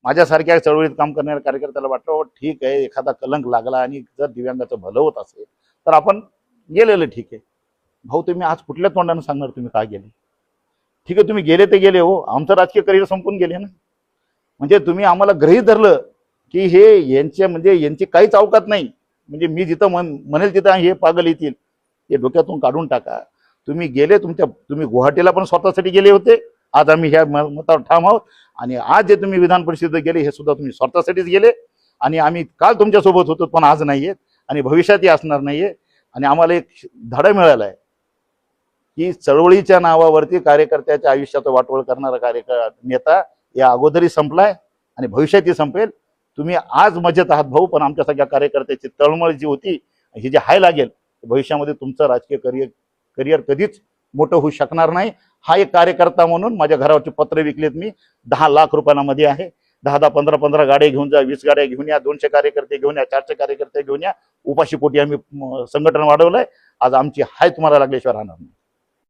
माझ्यासारख्या चळवळीत काम करणाऱ्या कार्यकर्त्याला वाटतं "हो, ठीक आहे, एखादा कलंक लागला आणि जर दिव्यांगाचं भलं होत असेल तर आपण गेलेलं ठीक आहे." भाऊ, तुम्ही आज कुठल्या तोंडाने सांगणार तुम्ही का गेले? ठीक आहे, तुम्ही गेले ते गेले हो, आमचं राजकीय करिअर संपून गेले ना. म्हणजे तुम्ही आम्हाला गृहीत धरलं की हे यांची काहीच अवकात नाही. म्हणजे मी जिथं म्हणेल तिथं हे पागल येतील, हे डोक्यातून काढून टाका. तुम्ही गेले तुम्ही गुवाहाटीला पण स्वतःसाठी गेले होते. आज आम्ही ह्या मतावर ठाम आहोत. आणि आज जे तुम्ही विधान परिषदेत गेले हे सुद्धा तुम्ही स्वतःसाठीच गेले. आणि आम्ही काल तुमच्यासोबत होतो पण आज नाहीयेत आणि भविष्यातही असणार नाहीये. आणि आम्हाला एक धडा मिळाला आहे की चळवळीच्या नावावरती कार्यकर्त्याच्या आयुष्याचं वाटोळ करणारा नेता या अगोदरही संपलाय आणि भविष्यातही संपेल. तुम्ही आज मजेत आहात भाऊ, पण आमच्या सगळ्या कार्यकर्त्याची तळमळ जी होती ही जी हाय लागेल, भविष्यामध्ये तुमचं राजकीय करिअर कधीच मोठं होऊ शकणार नाही. हा एक कार्यकर्ता म्हणून माझ्या घरावरची पत्र विकलेत मी 10 लाख रुपयामध्ये आहे. 10 15 गाड्या घेऊन जा, 20 गाड्या घेऊन या, 200 कार्यकर्ते घेऊन या, 400 कार्यकर्ते घेऊन या. उपाशी पोटी आम्ही संघटन वाढवलंय. आज आमची हाय तुम्हाला लागल्याशिवाय राहणार नाही.